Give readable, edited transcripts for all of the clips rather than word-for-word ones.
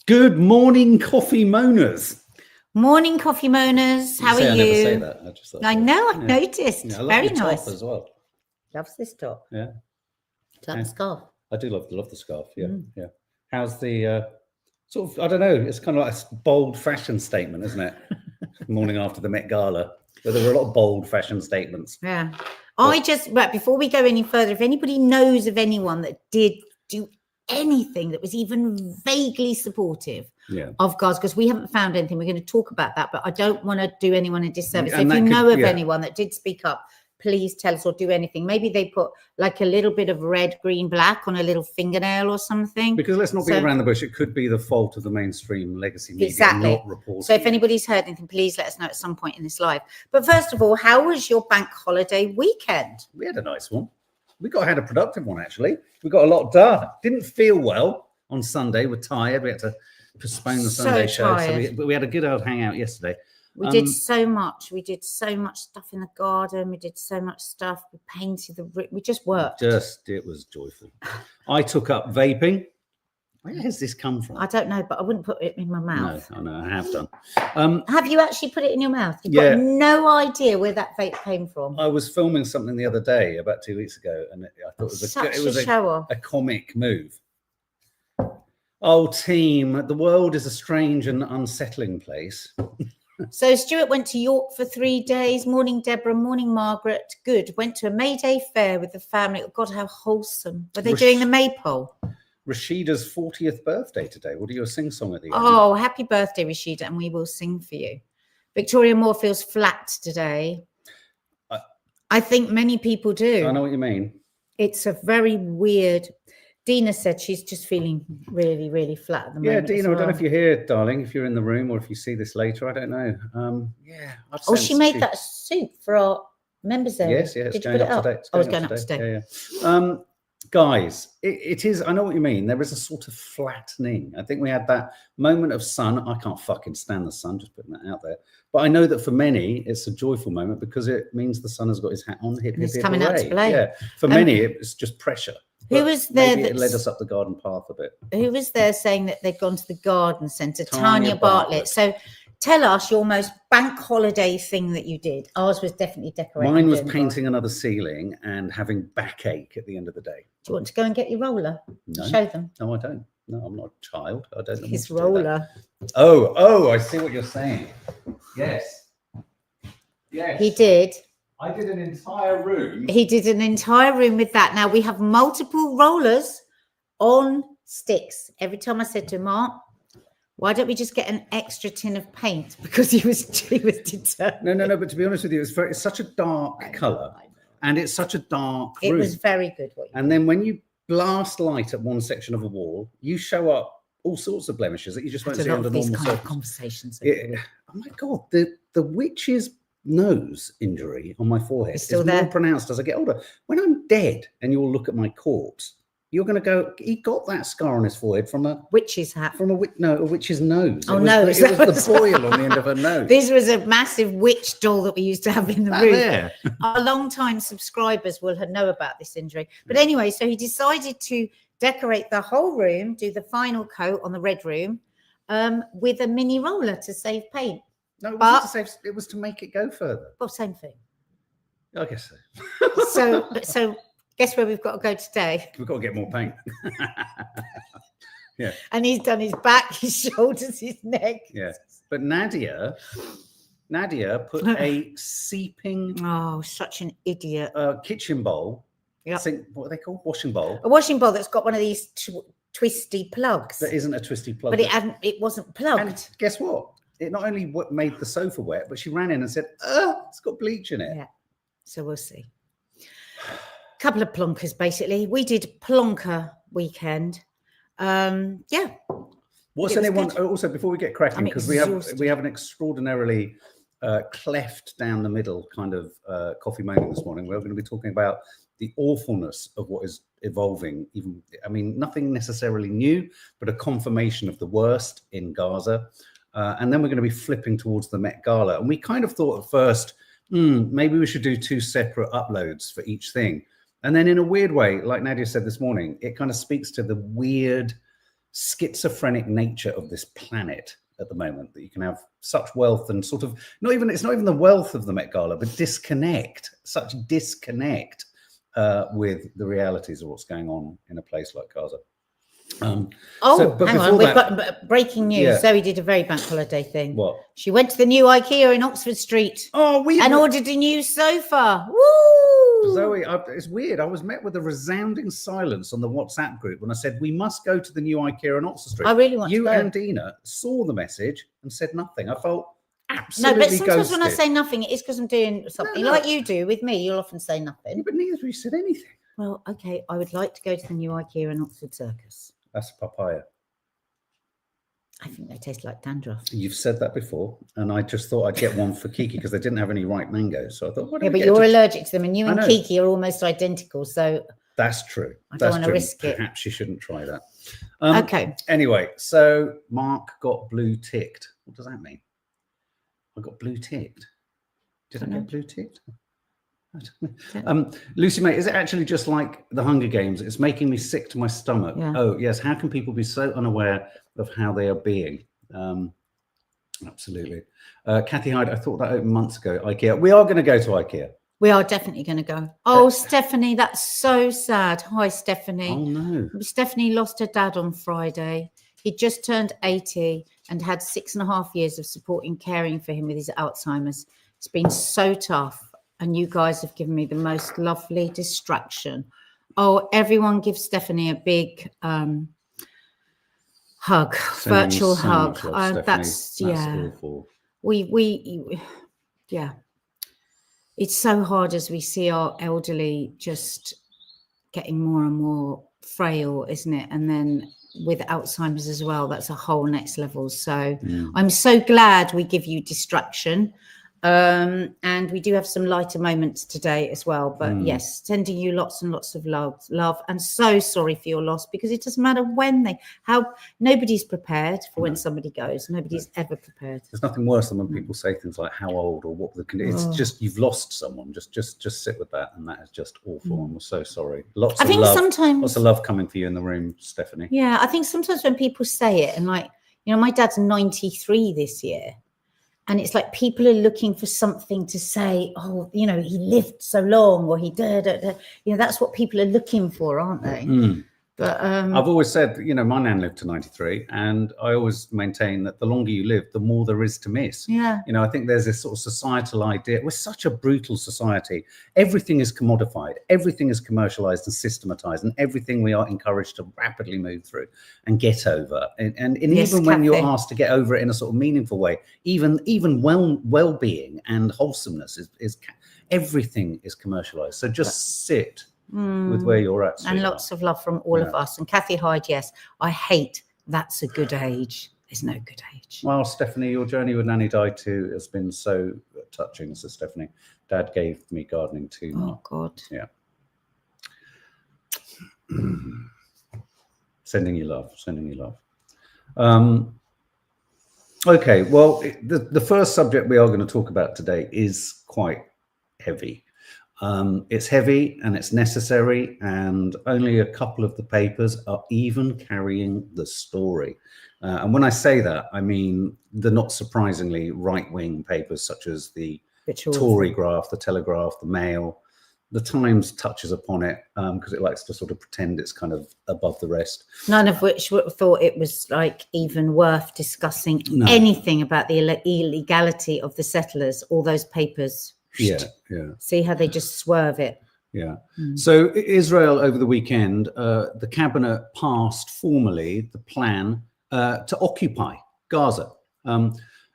Good morning, coffee moaners. Morning, coffee moaners. How are you? I never say that. I just thought I know. I noticed. Yeah, I love Very your nice. top as well. Loves this top. Yeah. Do you like the scarf? I do love the scarf. Yeah, yeah. How's the sort of? I don't know. It's kind of like a bold fashion statement, isn't it? Morning after the Met Gala, but there were a lot of bold fashion statements. Yeah. But before we go any further, if anybody knows of anyone that did do anything that was even vaguely supportive of Gaza, because we haven't found anything, we're going to talk about that, but I don't want to do anyone a disservice. So if you know of anyone that did speak up, please tell us or do anything. Maybe they put like a little bit of red, green, black on a little fingernail or something. Because let's not beat around the bush. It could be the fault of the mainstream legacy media not reporting. So if anybody's heard anything, please let us know at some point in this live. But first of all, how was your bank holiday weekend? We had a nice one. We had a productive one, actually. We got a lot done. Didn't feel well on Sunday. We're tired. We had to postpone the Sunday show. But we had a good old hangout yesterday. We did so much. We did so much stuff in the garden. We did so much stuff. We painted we just worked. It was joyful. I took up vaping. Where has this come from? I don't know, but I wouldn't put it in my mouth. No, I have done. Have you actually put it in your mouth? You've got no idea where that vape came from. I was filming something the other day, about 2 weeks ago, and I thought it was a comic move. Oh, team, the world is a strange and unsettling place. So Stuart went to York for 3 days. Morning, Deborah. Morning, Margaret. Good. Went to a May Day fair with the family. Oh, God, how wholesome. Were they doing the maypole? Rashida's 40th birthday today. What are your sing-song at the end? Oh, happy birthday, Rashida, and we will sing for you. Victoria Moore feels flat today. I think many people do. I know what you mean. It's a very weird... Dina said she's just feeling really, really flat at the moment. Yeah, Dina, I don't know if you're here, darling, if you're in the room or if you see this later. I don't know. She made that soup for our members area. Yes, Did you put it up? I was going up today. Yeah. Guys, it is, I know what you mean. There is a sort of flattening. I think we had that moment of sun. I can't fucking stand the sun, just putting that out there. But I know that for many, it's a joyful moment because it means the sun has got his hat on. It's coming out to play. Yeah. For many, it's just pressure. Who was there? It led us up the garden path a bit. Who was there saying that they'd gone to the garden centre? Tanya Bartlett. So tell us your most bank holiday thing that you did. Ours was definitely decorating. Mine was painting another ceiling and having backache at the end of the day. Do you want to go and get your roller? No. Show them. No, I don't. No, I'm not a child. I don't know. His roller. Oh, I see what you're saying. Yes. He did. I did an entire room. He did an entire room with that. Now we have multiple rollers on sticks. Every time I said to Mark, why don't we just get an extra tin of paint? Because he was determined. No. But to be honest with you, it's such a dark colour, and it's such a dark room. It was very good. And then when you blast light at one section of a wall, you show up all sorts of blemishes that you just won't see under normal circumstances. Conversations. Oh my God, the witch's nose injury on my forehead is more pronounced as I get older. When I'm dead and you'll look at my corpse, you're going to go, he got that scar on his forehead from a witch's hat. From a witch's nose. Oh, no. It was the boil on the end of her nose. This was a massive witch doll that we used to have in the room. There. Our long-time subscribers will know about this injury. But anyway, so he decided to decorate the whole room, do the final coat on the red room with a mini roller to save paint. No, it wasn't to save, it was to make it go further. Well, same thing. I guess so. So guess where we've got to go today? We've got to get more paint. Yeah. And he's done his back, his shoulders, his neck. Yeah. But Nadia put a seeping... Oh, such an idiot. Kitchen bowl. Yep. What are they called? Washing bowl. A washing bowl that's got one of these twisty plugs. That isn't a twisty plug. But it wasn't plugged. And guess what? It not only made the sofa wet, but she ran in and said, it's got bleach in it. Yeah. So we'll see. Couple of plonkers, basically. We did plonker weekend. Yeah. What's anyone also before we get cracking, because we have an extraordinarily cleft down the middle kind of coffee moaning this morning. We're going to be talking about the awfulness of what is evolving. Nothing necessarily new, but a confirmation of the worst in Gaza. And then we're going to be flipping towards the Met Gala. And we kind of thought at first, maybe we should do 2 separate uploads for each thing. And then in a weird way, like Nadia said this morning, it kind of speaks to the weird schizophrenic nature of this planet at the moment, that you can have such wealth and sort of it's not even the wealth of the Met Gala, but such disconnect with the realities of what's going on in a place like Gaza. Hang on, we've got breaking news. Yeah. Zoe did a very bank holiday thing. What? She went to the new IKEA in Oxford Street. And ordered a new sofa. Woo! Zoe, it's weird. I was met with a resounding silence on the WhatsApp group when I said we must go to the new IKEA in Oxford Street. I really want to go. You and Dina saw the message and said nothing. I felt absolutely but sometimes ghosted. When I say nothing, it is because I'm doing something like you do with me. You'll often say nothing. Yeah, but neither of you said anything. Well, okay. I would like to go to the new IKEA in Oxford Circus. That's papaya. I think they taste like dandruff. You've said that before, and I just thought I'd get one for Kiki because they didn't have any ripe mangoes. So I thought, yeah, but you're allergic to them, and you and Kiki are almost identical. So that's true. I don't want to risk it. Perhaps you shouldn't try that. Okay. Anyway, so Mark got blue ticked. What does that mean? I got blue ticked. Did I get blue ticked? Lucy, mate, is it actually just like the Hunger Games? It's making me sick to my stomach. Yeah. Oh, yes. How can people be so unaware of how they are being? Absolutely. Kathy Hyde, I thought that opened months ago. IKEA. We are going to go to IKEA. We are definitely going to go. Oh, Stephanie, that's so sad. Hi, Stephanie. Oh, no. Stephanie lost her dad on Friday. He just turned 80 and had 6.5 years of supporting, caring for him with his Alzheimer's. It's been so tough. And you guys have given me the most lovely distraction. Oh, everyone give Stephanie a big hug, virtual hug. That's awful. Yeah. It's so hard as we see our elderly just getting more and more frail, isn't it? And then with Alzheimer's as well, that's a whole next level. So I'm so glad we give you distraction. And we do have some lighter moments today as well, but yes, sending you lots and lots of love, and so sorry for your loss, because it doesn't matter nobody's prepared for when somebody goes. Nobody's ever prepared. There's nothing worse than when people say things like how old or what the condition. It's just you've lost someone. Just sit with that, and that is just awful. And we're so sorry. Lots of love coming for you in the room, Stephanie. Yeah, I think sometimes when people say it, and my dad's 93 this year. And it's like people are looking for something to say, oh, he lived so long, or he did. That's what people are looking for, aren't they? But I've always said, my nan lived to 93, and I always maintain that the longer you live, the more there is to miss. Yeah. I think there's this sort of societal idea. We're such a brutal society. Everything is commodified. Everything is commercialized and systematized, and everything we are encouraged to rapidly move through and get over. And yes, even when you're asked to get over it in a sort of meaningful way, even well-being and wholesomeness is everything is commercialized. So just sit with where you're at. And lots of love from all of us. And Kathy Hyde, yes, I hate that's a good age. There's no good age. Well, Stephanie, your journey with Nanny Di too has been so touching. So Stephanie, Dad gave me gardening too. Oh, God. Yeah. Sending you love. Okay, well, the first subject we are going to talk about today is quite heavy. It's heavy and it's necessary, and only a couple of the papers are even carrying the story. And when I say that, I mean the not surprisingly right-wing papers such as the Tory Graph, the Telegraph, the Mail. The Times touches upon it because it likes to sort of pretend it's kind of above the rest. None of which thought it was even worth discussing anything about the illegality of the settlers. All those papers. Yeah. See how they just swerve it. Yeah. So Israel over the weekend, the cabinet passed formally the plan to occupy Gaza.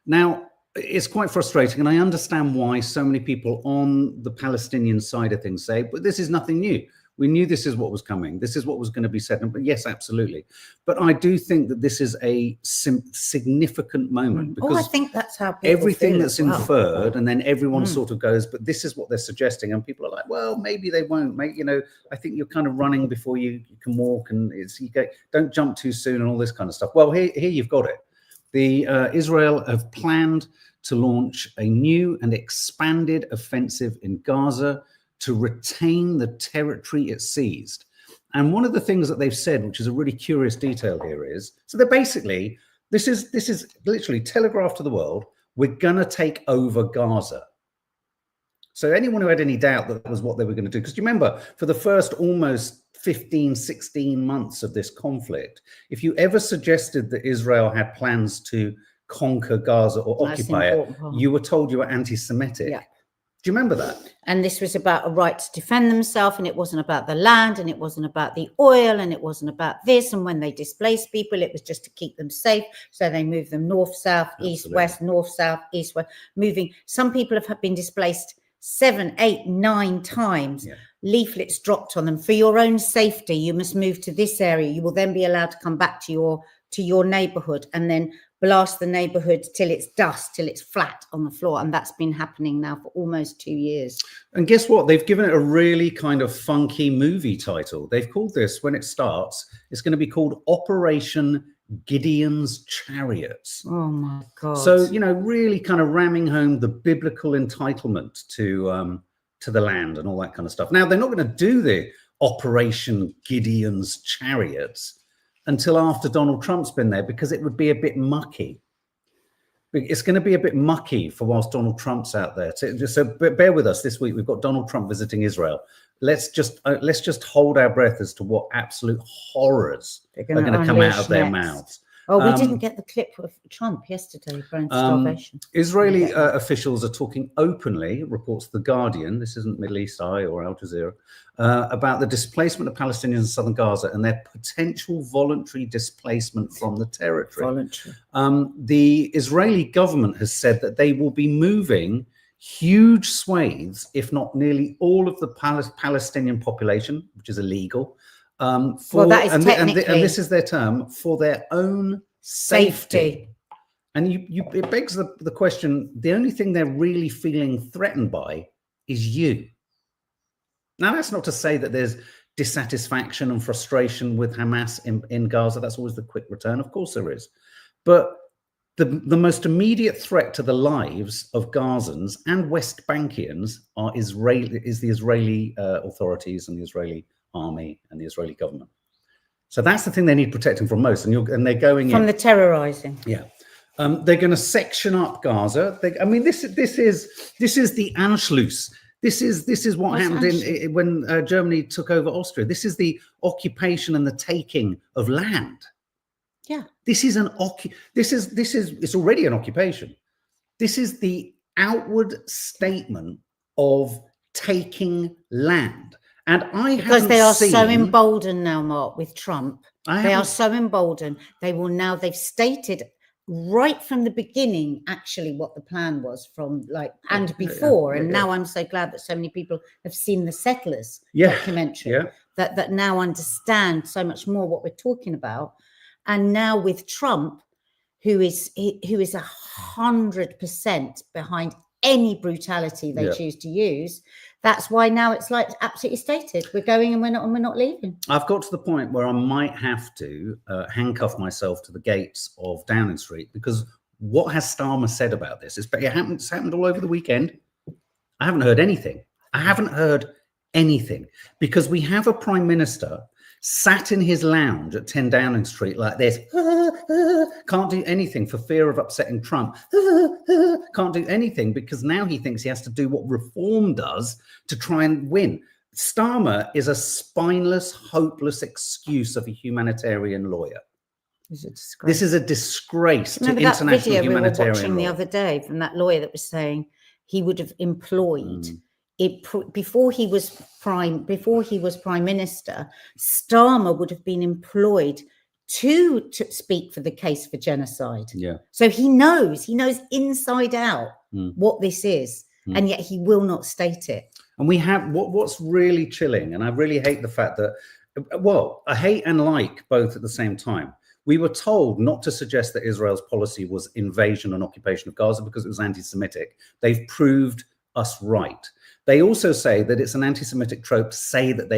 Now, it's quite frustrating, and I understand why so many people on the Palestinian side of things say, but this is nothing new. We knew this is what was coming. This is what was going to be said. But yes, absolutely. But I do think that this is a significant moment, because I think that's how everything that's inferred, and then everyone sort of goes, but this is what they're suggesting. And people are like, well, maybe they won't. I think you're kind of running before you can walk, and don't jump too soon and all this kind of stuff. Well, here you've got it. Israel have planned to launch a new and expanded offensive in Gaza to retain the territory it seized. And one of the things that they've said, which is a really curious detail here, is so they're basically this is literally telegraphed to the world. We're going to take over Gaza. So anyone who had any doubt that was what they were going to do, because you remember for the first almost 15, 16 months of this conflict, if you ever suggested that Israel had plans to conquer Gaza or occupy it, you were told you were anti-Semitic. Yeah. Do you remember that? And this was about a right to defend themselves, and it wasn't about the land, and it wasn't about the oil, and it wasn't about this. And when they displaced people, it was just to keep them safe. So they moved them north, south, east, west, north, south, east, west, moving. Some people have been displaced 7, 8, 9 times. Yeah. Leaflets dropped on them. For your own safety, you must move to this area. You will then be allowed to come back to your neighborhood, and then blast the neighborhood till it's dust, till it's flat on the floor. And that's been happening now for almost 2 years. And guess what? They've given it a really kind of funky movie title. They've called this, when it starts, it's going to be called Operation Gideon's Chariots. Oh my God. So, you know, really kind of ramming home the biblical entitlement to the land and all that kind of stuff. Now, they're not going to do the Operation Gideon's Chariots until after Donald Trump's been there, because it would be a bit mucky. It's going to be a bit mucky for whilst Donald Trump's out there. So bear with us. This week we've got Donald Trump visiting Israel. Let's just hold our breath as to what absolute horrors are going to come out of their mouths. Oh, we didn't get the clip of Trump yesterday around starvation. Israeli officials are talking openly, reports The Guardian, this isn't Middle East Eye or Al Jazeera, about the displacement of Palestinians in southern Gaza and their potential voluntary displacement from the territory. Voluntary. The Israeli government has said that they will be moving huge swathes, if not nearly all of the Palestinian population, which is illegal, well, that is and this is their term, for their own safety. And it begs the question, the only thing they're really feeling threatened by is you. Now, that's not to say that there's dissatisfaction and frustration with Hamas in Gaza. That's always the quick return. Of course there is. But the most immediate threat to the lives of Gazans and West Bankians is the Israeli authorities and the Israeli army and the Israeli government. So that's the thing they need protecting from most, and they're going from the terrorizing. Yeah, they're going to section up Gaza. I mean, this is the Anschluss. This is what happened when Germany took over Austria. This is the occupation and the taking of land. Yeah, this is it's already an occupation. This is the outward statement of taking land. And because they are so emboldened now, Mark, with Trump. They are so emboldened. They've stated right from the beginning, actually, what the plan was before. And now I'm so glad that so many people have seen the Settlers documentary that now understand so much more what we're talking about. And now with Trump, who is 100% behind any brutality they choose to use. That's why now it's like absolutely stated. We're going and we're not leaving. I've got to the point where I might have to handcuff myself to the gates of Downing Street, because what has Starmer said about this? It's happened all over the weekend. I haven't heard anything. Because we have a prime minister sat in his lounge at 10 Downing Street like this, can't do anything for fear of upsetting Trump, can't do anything because now he thinks he has to do what reform does to try and win. Starmer is a spineless, hopeless excuse of a humanitarian lawyer. This is a disgrace to international humanitarian law. We were watching the other day from that lawyer that was saying he would have employed before he was prime minister, Starmer would have been employed to speak for the case for genocide. Yeah. So he knows inside out what this is, and yet he will not state it. And we have what's really chilling, and I really hate the fact that, well, I hate and like both at the same time. We were told not to suggest that Israel's policy was invasion and occupation of Gaza because it was anti-Semitic. They've proved us right. They also say that it's an anti-Semitic trope to say that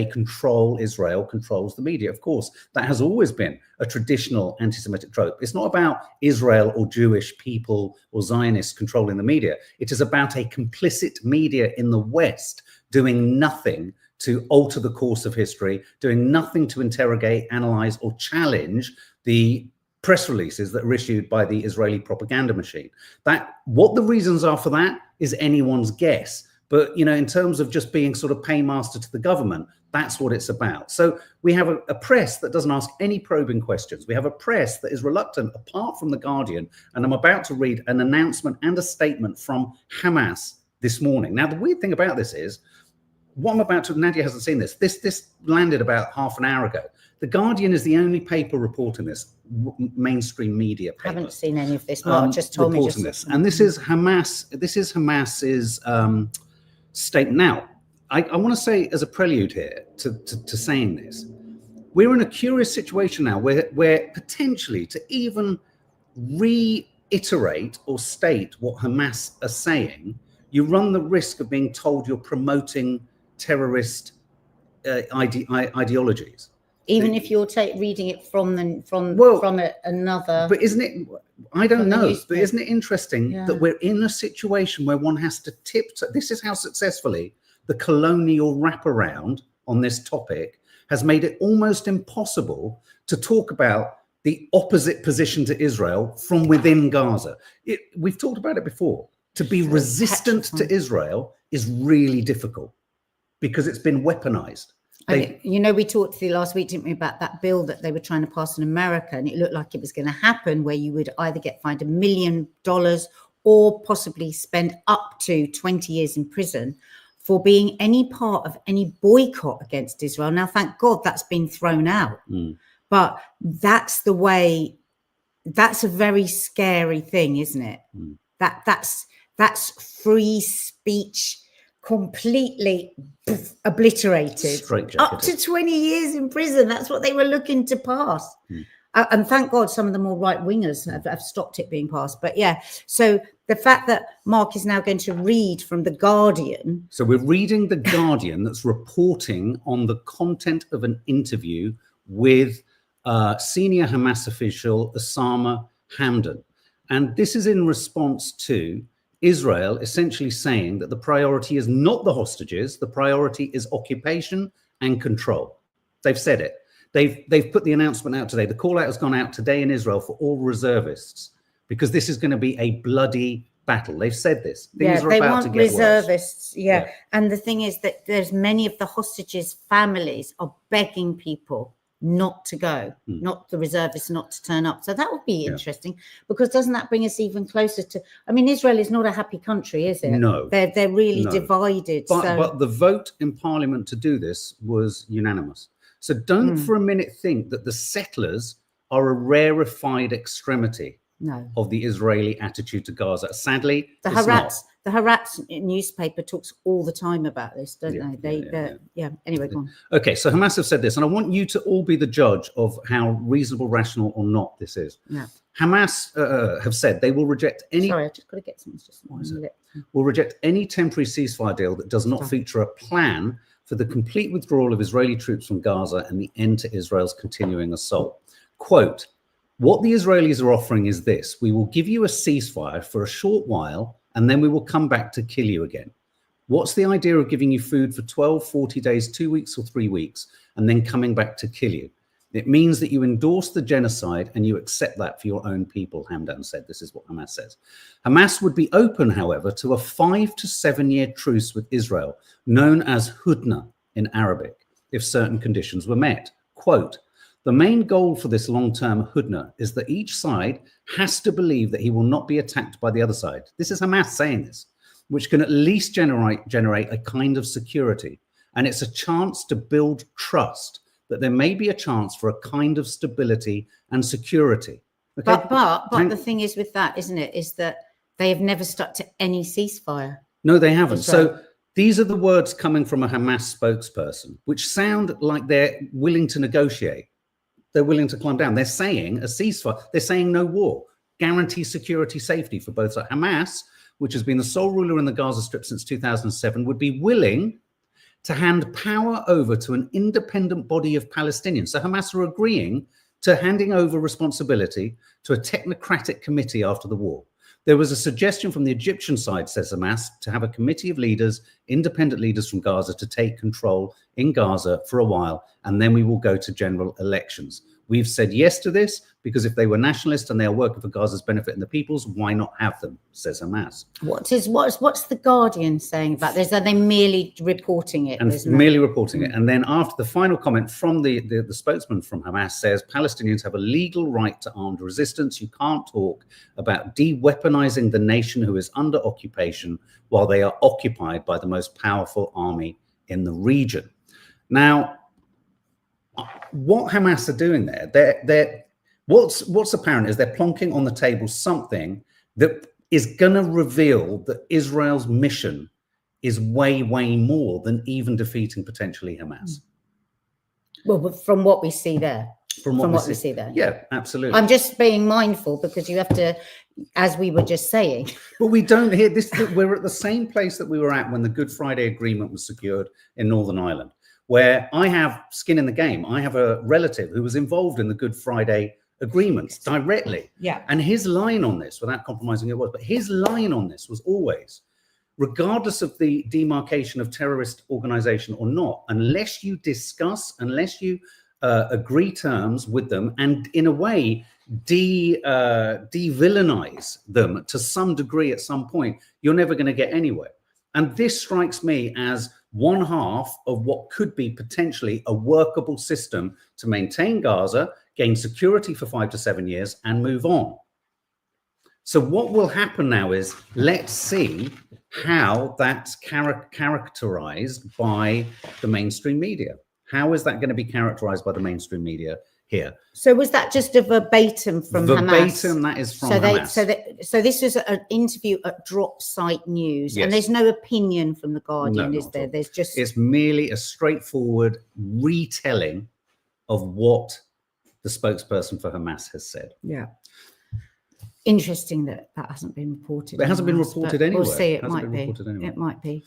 Israel controls the media. Of course, that has always been a traditional anti-Semitic trope. It's not about Israel or Jewish people or Zionists controlling the media. It is about a complicit media in the West doing nothing to alter the course of history, doing nothing to interrogate, analyze, or challenge the press releases that are issued by the Israeli propaganda machine. That what the reasons are for that is anyone's guess. But, you know, in terms of just being sort of paymaster to the government, that's what it's about. So we have a press that doesn't ask any probing questions. We have a press that is reluctant, apart from The Guardian. And I'm about to read an announcement and a statement from Hamas this morning. Now, the weird thing about this is, what I'm about to, Nadia hasn't seen this. This landed about half an hour ago. The Guardian is the only paper reporting this, mainstream media paper. I haven't seen any of this. Mark just told me just this. And this is Hamas. This is Hamas's statement. Now, I want to say as a prelude here to saying this, we're in a curious situation now where potentially to even reiterate or state what Hamas are saying, you run the risk of being told you're promoting terrorist ideologies. Even if you're reading it from another. But isn't it? I don't know. But isn't it interesting that we're in a situation where one has to tiptoe? This is how successfully the colonial wraparound on this topic has made it almost impossible to talk about the opposite position to Israel from within Gaza. We've talked about it before. To be resistant to Israel is really difficult because it's been weaponized. You know, we talked to you last week, didn't we, about that bill that they were trying to pass in America, and it looked like it was going to happen, where you would either get fined $1 million or possibly spend up to 20 years in prison for being any part of any boycott against Israel. Now, thank God that's been thrown out. But that's the way, that's a very scary thing, isn't it? That's free speech completely obliterated. Up to 20 years in prison. That's what they were looking to pass. And thank God some of the more right-wingers have stopped it being passed. But yeah, so the fact that Mark is now going to read from The Guardian. So we're reading The Guardian that's reporting on the content of an interview with senior Hamas official Osama Hamdan. And this is in response to Israel essentially saying that the priority is not the hostages, the priority is occupation and control. They've said it. They've put the announcement out today. The call out has gone out today in Israel for all reservists because this is going to be a bloody battle. They've said this. Things are about to get reservists. Yeah. And the thing is that there's many of the hostages' families are begging people not to go, not the reservists not to turn up. So that would be interesting because doesn't that bring us even closer to, I mean, Israel is not a happy country, is it? No. They're really divided. But the vote in parliament to do this was unanimous. So don't for a minute think that the settlers are a rarefied extremity of the Israeli attitude to Gaza. Sadly, the Haaretz newspaper talks all the time about this, don't they? Anyway, go on. Okay, so Hamas have said this, and I want you to all be the judge of how reasonable, rational, or not this is. Hamas have said they will reject any. Sorry, I just got to get something. Will reject any temporary ceasefire deal that does not feature a plan for the complete withdrawal of Israeli troops from Gaza and the end to Israel's continuing assault. Quote, what the Israelis are offering is this: we will give you a ceasefire for a short while, and then we will come back to kill you again. What's the idea of giving you food for 12, 40 days, 2 weeks or 3 weeks, and then coming back to kill you? It means that you endorse the genocide and you accept that for your own people, Hamdan said. This is what Hamas says. Hamas would be open, however, to a 5 to 7 year truce with Israel, known as Hudna in Arabic, if certain conditions were met. Quote, the main goal for this long-term Hudna is that each side has to believe that he will not be attacked by the other side. This is Hamas saying this, which can at least generate a kind of security. And it's a chance to build trust that there may be a chance for a kind of stability and security. Okay? But the thing is with that, isn't it, is that they have never stuck to any ceasefire. No, they haven't. So these are the words coming from a Hamas spokesperson, which sound like they're willing to negotiate. They're willing to climb down. They're saying a ceasefire. They're saying no war. Guarantee security, safety for both sides. Hamas, which has been the sole ruler in the Gaza Strip since 2007, would be willing to hand power over to an independent body of Palestinians. So Hamas are agreeing to handing over responsibility to a technocratic committee after the war. There was a suggestion from the Egyptian side, says Hamas, to have a committee of leaders, independent leaders from Gaza, to take control in Gaza for a while, and then we will go to general elections. We've said yes to this because if they were nationalists and they are working for Gaza's benefit and the people's, why not have them, says Hamas. What's the Guardian saying about this? Are they merely reporting it? And merely reporting it. And then after the final comment from the spokesman from Hamas says, Palestinians have a legal right to armed resistance. You can't talk about de-weaponizing the nation who is under occupation while they are occupied by the most powerful army in the region. Now, what Hamas are doing there, what's apparent is they're plonking on the table something that is going to reveal that Israel's mission is way, way more than even defeating potentially Hamas. Well, but from what we see there. From what we see there. Yeah, absolutely. I'm just being mindful because you have to, as we were just saying. But we don't hear this. We're at the same place that we were at when the Good Friday Agreement was secured in Northern Ireland, where I have skin in the game. I have a relative who was involved in the Good Friday Agreement directly. Yeah. And his line on this, without compromising it was, but his line on this was always, regardless of the demarcation of terrorist organization or not, unless you discuss, unless you agree terms with them and in a way de-villainize them to some degree at some point, you're never going to get anywhere. And this strikes me as one half of what could be potentially a workable system to maintain Gaza, gain security for 5 to 7 years, and move on. So what will happen now is, let's see how that's characterized by the mainstream media. How is that going to be characterized by the mainstream media here? So was that just a verbatim from Hamas? Verbatim, that is from Hamas. So this was an interview at Drop Site News, Yes. and there's no opinion from the Guardian, No, is there? There's just... It's merely a straightforward retelling of what the spokesperson for Hamas has said. Yeah. Interesting that hasn't been reported. It hasn't been reported anywhere. We'll see. It might be. It might be.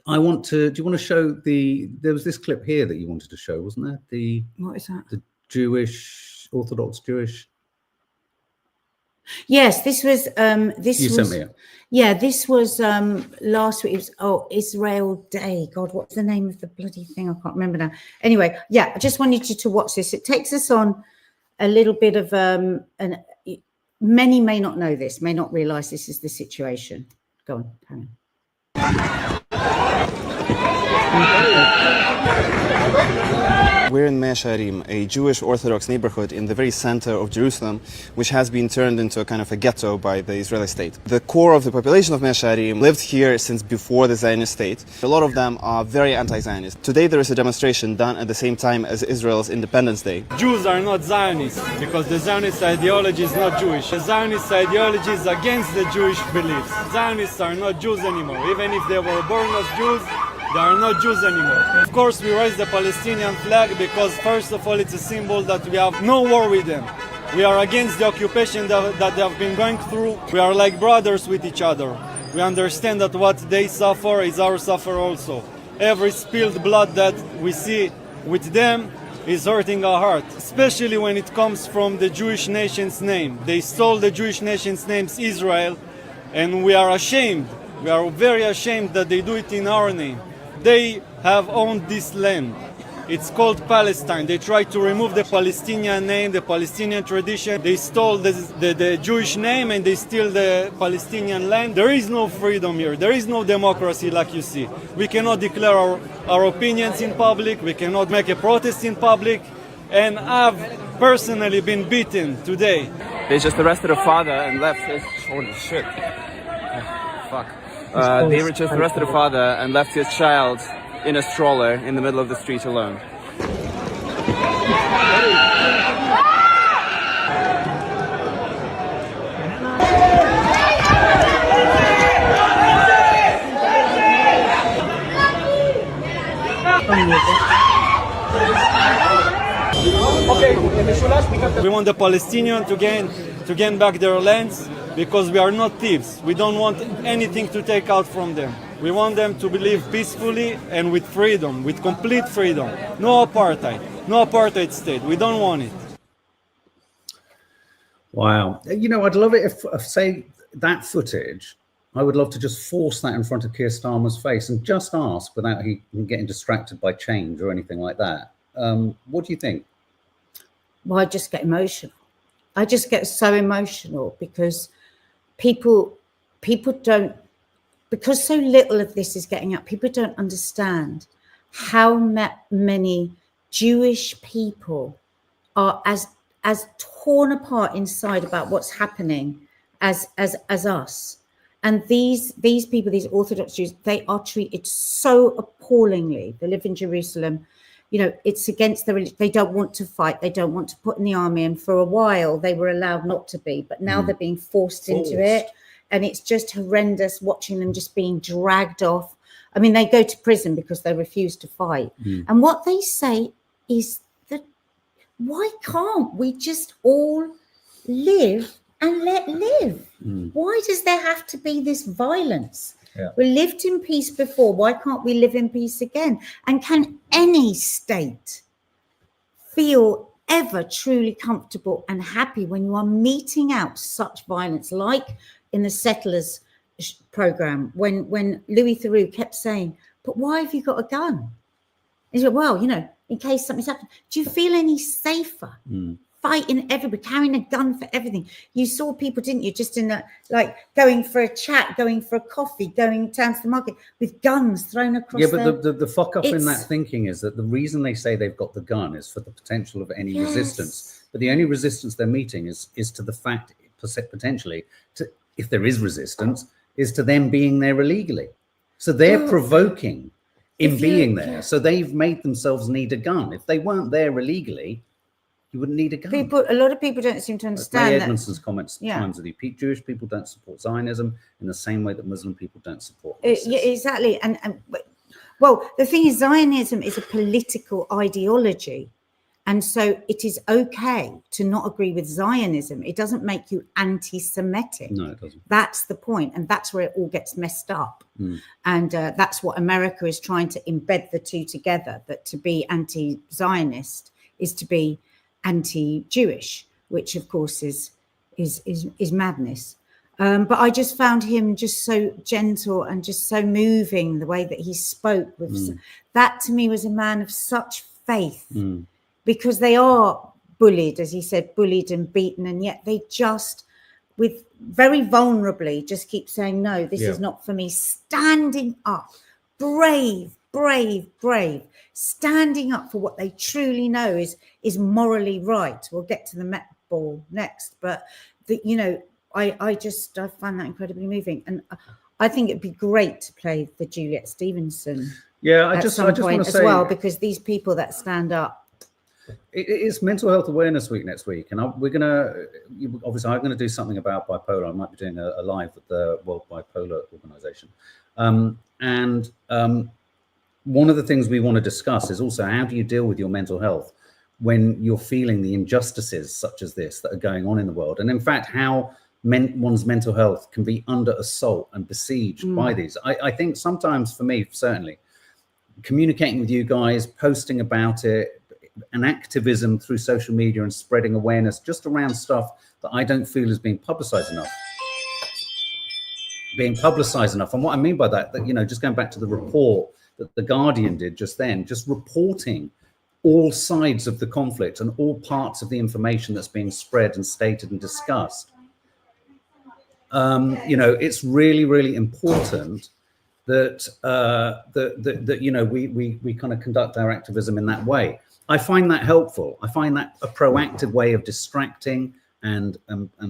I want to. Do you want to show the? There was this clip here that you wanted to show, wasn't there? What is that? The Jewish, Orthodox Jewish. Yes, this was. You sent me it. Yeah, this was last week. It was Israel Day. God, what's the name of the bloody thing? I can't remember now. Anyway, yeah, I just wanted you to watch this. It takes us on a little bit of many may not know this, may not realize this is the situation. Go on, hang on. We're in Mea Shearim, a Jewish Orthodox neighborhood in the very center of Jerusalem, which has been turned into a kind of a ghetto by the Israeli state. The core of the population of Mea Shearim lived here since before the Zionist state. A lot of them are very anti-Zionist. Today there is a demonstration done at the same time as Israel's Independence Day. Jews are not Zionists because the Zionist ideology is not Jewish. The Zionist ideology is against the Jewish beliefs. Zionists are not Jews anymore. Even if they were born as Jews, they are not Jews anymore. Of course, we raise the Palestinian flag because, first of all, it's a symbol that we have no war with them. We are against the occupation that they have been going through. We are like brothers with each other. We understand that what they suffer is our suffer also. Every spilled blood that we see with them is hurting our heart, especially when it comes from the Jewish nation's name. They stole the Jewish nation's name, Israel, and we are ashamed. We are very ashamed that they do it in our name. They have owned this land. It's called Palestine. They tried to remove the Palestinian name, the Palestinian tradition. They stole the Jewish name and they steal the Palestinian land. There is no freedom here. There is no democracy like you see. We cannot declare our opinions in public. We cannot make a protest in public. And I've personally been beaten today. They just arrested a father and left his... Holy shit. Fuck. They just arrested a father and left his child in a stroller in the middle of the street alone. We want the Palestinians to gain back their lands because we are not thieves. We don't want anything to take out from them. We want them to live peacefully and with freedom, with complete freedom. No apartheid state. We don't want it. Wow. You know, I'd love it if say, that footage, I would love to just force that in front of Keir Starmer's face and just ask, without him getting distracted by change or anything like that. What do you think? Well, I just get emotional. I just get so emotional because people don't, because so little of this is getting out, people don't understand how many Jewish people are as torn apart inside about what's happening as us. And these people, these Orthodox Jews, they are treated so appallingly. They live in Jerusalem. You know, it's against their religion. They don't want to fight. They don't want to put in the army. And for a while, they were allowed not to be. But now they're being forced into it. And it's just horrendous watching them just being dragged off. I mean, they go to prison because they refuse to fight. And what they say is that, why can't we just all live and let live? Why does there have to be this violence? We lived in peace before. Why can't we live in peace again? And can any state feel ever truly comfortable and happy when you are meting out such violence, like in the settlers program, when Louis Theroux kept saying, but why have you got a gun? He said, well, you know, in case something's happened. Do you feel any safer fighting everybody, carrying a gun for everything? You saw people, didn't you, just in that, like going for a chat, going for a coffee, going down to the market with guns thrown across. Yeah, but the fuck up in that thinking is that the reason they say they've got the gun is for the potential of any resistance. But the only resistance they're meeting is to the fact, potentially, to, if there is resistance, is to them being there illegally. So they're provoking in being there. So they've made themselves need a gun. If they weren't there illegally, you wouldn't need a gun. A lot of people don't seem to understand that. Edmondson's comments times with you. Jewish people don't support Zionism in the same way that Muslim people don't support ISIS. Yeah, exactly. And well, the thing is, Zionism is a political ideology. And so it is okay to not agree with Zionism. It doesn't make you anti-Semitic. No, it doesn't. That's the point. And that's where it all gets messed up. And that's what America is trying to embed the two together, that to be anti-Zionist is to be anti-Jewish, which of course is madness. But I just found him just so gentle and just so moving, the way that he spoke. With that to me was a man of such faith. Because they are bullied, as he said, bullied and beaten, and yet they just, with very vulnerably, just keep saying, no, this is not for me. Standing up, brave, standing up for what they truly know is morally right. We'll get to the Met Ball next, but you know, I find that incredibly moving, and I think it'd be great to play the Juliet Stevenson. Yeah, I just want to say as well, because these people that stand up. It's Mental Health Awareness Week next week, and we're gonna obviously I'm going to do something about bipolar. I might be doing a live with the World Bipolar Organization, and one of the things we want to discuss is also, how do you deal with your mental health when you're feeling the injustices such as this that are going on in the world, and in fact how one's mental health can be under assault and besieged by these. I think sometimes, for me certainly, communicating with you guys, posting about it, and activism through social media and spreading awareness just around stuff that I don't feel is being publicized enough. And what I mean by that, you know, just going back to the report that The Guardian did just then, just reporting all sides of the conflict and all parts of the information that's being spread and stated and discussed. You know, it's really, really important that that you know, we kind of conduct our activism in that way. I find that helpful. I find that a proactive way of distracting and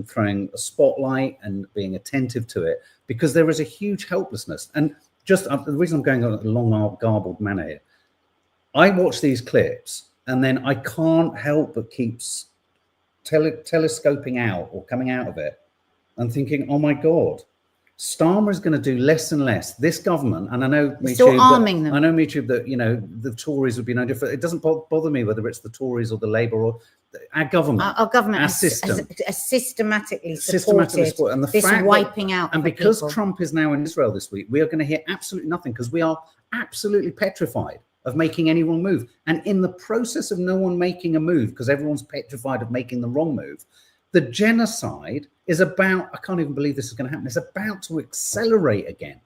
throwing a spotlight and being attentive to it, because there is a huge helplessness. And just the reason I'm going on a long, garbled manner here, I watch these clips and then I can't help but keeps telescoping out or coming out of it and thinking, oh my God, Starmer is going to do less and less. This government, and I know Mitchell, that you know the Tories would be no different. It doesn't bother me whether it's the Tories or the Labour or our government. Our government, our system, has systematically supported and the this fact wiping out. And because people. Trump is now in Israel this week, we are going to hear absolutely nothing, because we are absolutely petrified of making anyone move. And in the process of no one making a move, because everyone's petrified of making the wrong move, The genocide is about, I can't even believe this is going to happen, it's about to accelerate again.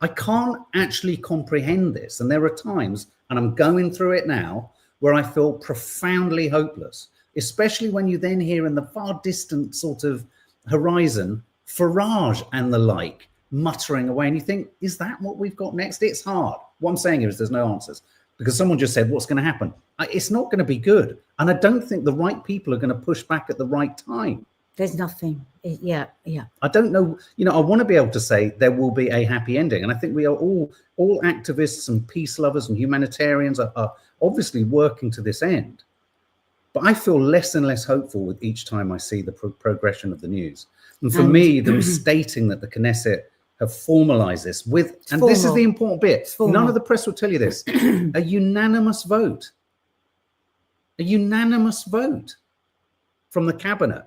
I can't actually comprehend this. And there are times, and I'm going through it now, where I feel profoundly hopeless, especially when you then hear in the far distant sort of horizon, Farage and the like muttering away. And you think, is that what we've got next? It's hard. What I'm saying is there's no answers, because someone just said, what's going to happen? It's not going to be good. And I don't think the right people are going to push back at the right time. There's nothing. Yeah. I don't know. I want to be able to say there will be a happy ending. And I think we are all activists and peace lovers and humanitarians are obviously working to this end. But I feel less and less hopeful with each time I see the progression of the news. And for me, them stating that the Knesset have formalized this with, and this is the important bit, none of the press will tell you this, a unanimous vote from the cabinet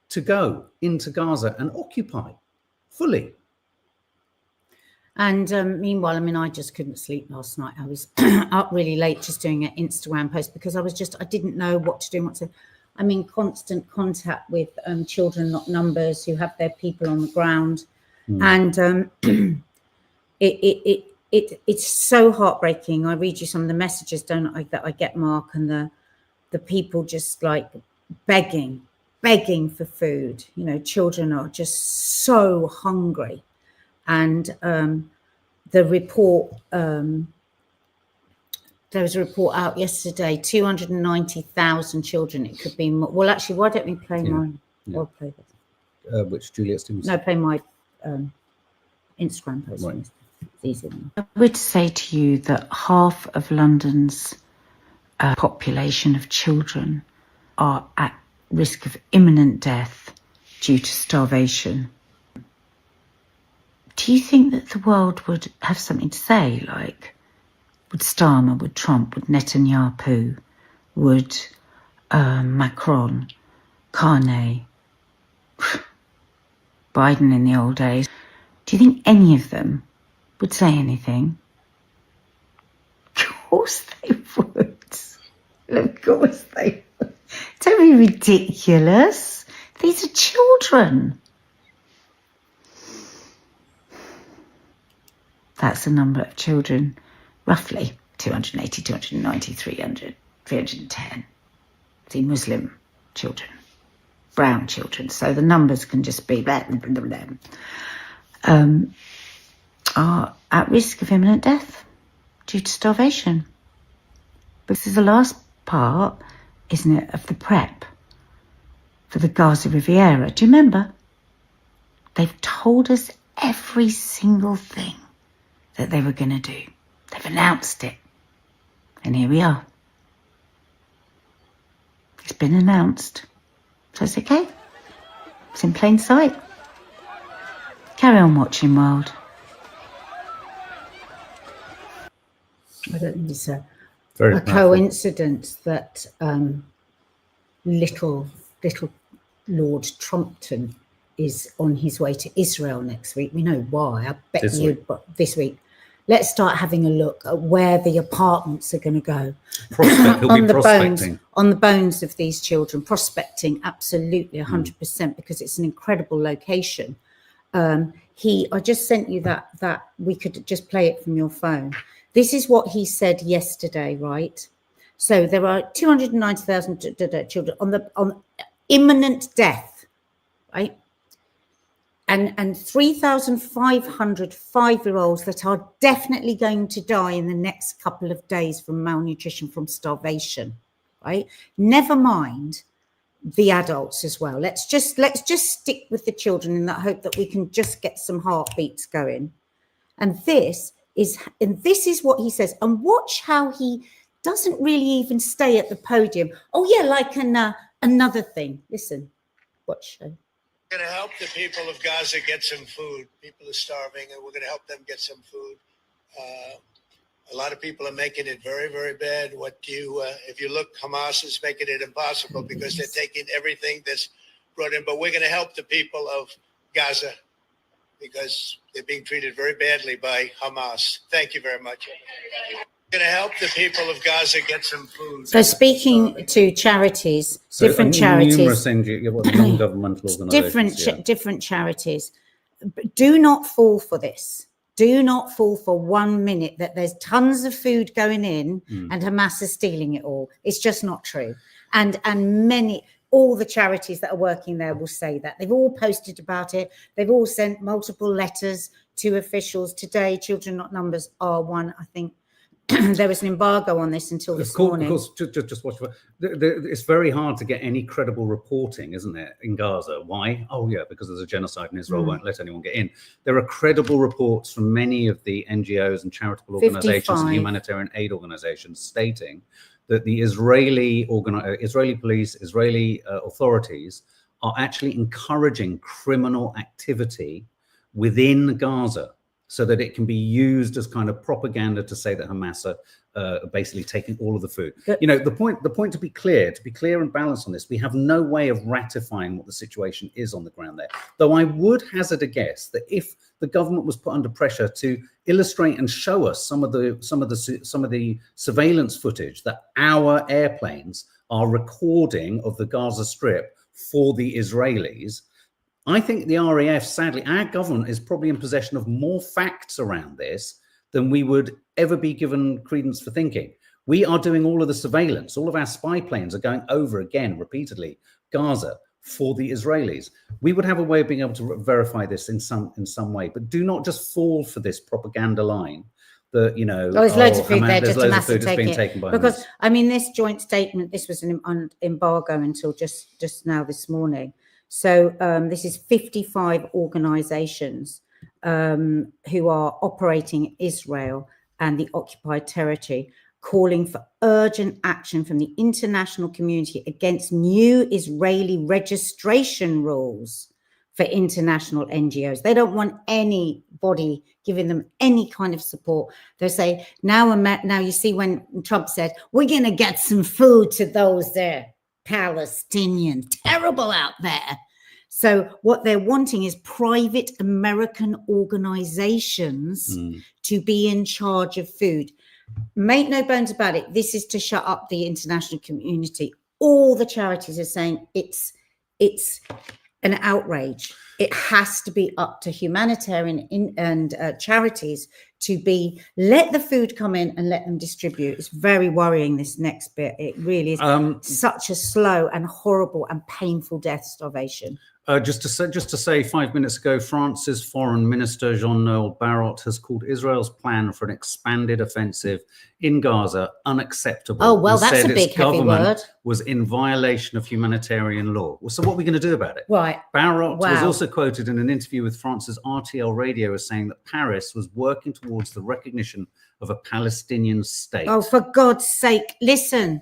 to go into Gaza and occupy fully. And meanwhile, I mean, I just couldn't sleep last night. I was up really late just doing an Instagram post because I didn't know what to do and what to. I'm in constant contact with children, not numbers, who have their people on the ground. And it's so heartbreaking. I read you some of the messages, don't I, that I get, Mark, and the people just like begging for food. Children are just so hungry. And the report, there was a report out yesterday, 290,000 children. It could be more. Well, actually, why don't we play mine? Yeah. I'll play this. Which Juliet's doing? No, play my Instagram post. Right. It's easier. I would say to you that half of London's population of children are at risk of imminent death due to starvation. Do you think that the world would have something to say, like, would Starmer, would Trump, would Netanyahu, would Macron, Carney, Biden in the old days? Do you think any of them would say anything? Of course they would. Of course they would. Don't be ridiculous. These are children. That's the number of children, roughly 280, 290, 300, 310. The Muslim children, brown children. So the numbers can just be are at risk of imminent death due to starvation. This is the last part, isn't it, of the prep for the Gaza Riviera. Do you remember? They've told us every single thing that they were going to do. They've announced it. And here we are. It's been announced. So it's okay. It's in plain sight. Carry on watching, world. I don't think it's a coincidence that little Lord Trumpton is on his way to Israel next week. We know why. I bet this week. Let's start having a look at where the apartments are going to go. On the bones of these children. Prospecting, absolutely, 100%, because it's an incredible location. I just sent you that we could just play it from your phone. This is what he said yesterday, right? So there are 290,000 children on imminent death, right? And 3,500 5-year-olds that are definitely going to die in the next couple of days from malnutrition, from starvation, right? Never mind the adults as well. Let's just stick with the children in that hope that we can just get some heartbeats going. And this is what he says. And watch how he doesn't really even stay at the podium. Oh yeah, like another thing. Listen, watch. We're going to help the people of Gaza get some food. People are starving, and we're going to help them get some food. A lot of people are making it very, very bad. If you look, Hamas is making it impossible because they're taking everything that's brought in. But we're going to help the people of Gaza because they're being treated very badly by Hamas. Thank you very much. going to help the people of Gaza get some food. So speaking to charities, different charities, numerous non-governmental organisations, different charities, do not fall for this. Do not fall for 1 minute that there's tons of food going in and Hamas is stealing it all. It's just not true. And all the charities that are working there will say that. They've all posted about it. They've all sent multiple letters to officials. Today, Children Not Numbers are one, I think. There was an embargo on this until this morning. Of course, just watch. It's very hard to get any credible reporting, isn't it, in Gaza? Why? Oh, yeah, because there's a genocide and Israel won't let anyone get in. There are credible reports from many of the NGOs and charitable organizations and humanitarian aid organizations stating that the Israeli police, Israeli authorities are actually encouraging criminal activity within Gaza, so that it can be used as kind of propaganda to say that Hamas are basically taking all of the food. You know, the point to be clear and balanced on this, we have no way of ratifying what the situation is on the ground there. Though I would hazard a guess that if the government was put under pressure to illustrate and show us some of the surveillance footage that our airplanes are recording of the Gaza Strip for the Israelis, I think the RAF, sadly, our government is probably in possession of more facts around this than we would ever be given credence for thinking. We are doing all of the surveillance. All of our spy planes are going over again repeatedly Gaza for the Israelis. We would have a way of being able to verify this in some way, but do not just fall for this propaganda line that, you know, there's loads of food there, just a massive taken by because Hamas. I mean, this joint statement, this was an embargo until just now this morning. So this is 55 organizations who are operating in Israel and the occupied territory, calling for urgent action from the international community against new Israeli registration rules for international NGOs. They don't want anybody giving them any kind of support. They say, now you see when Trump said, we're going to get some food to those there. Palestinian, terrible out there. So what they're wanting is private American organizations to be in charge of food. Make no bones about it. This is to shut up the international community. All the charities are saying it's an outrage. It has to be up to humanitarian and charities to let the food come in and let them distribute. It's very worrying, this next bit. It really is such a slow and horrible and painful death, starvation. Just to say, 5 minutes ago, France's Foreign Minister Jean-Noël Barrot has called Israel's plan for an expanded offensive in Gaza unacceptable. Oh, well, that's a big heavy word. Was in violation of humanitarian law. Well, so what are we going to do about it? Right. Barrot was also quoted in an interview with France's RTL radio as saying that Paris was working towards the recognition of a Palestinian state. Oh, for God's sake, listen,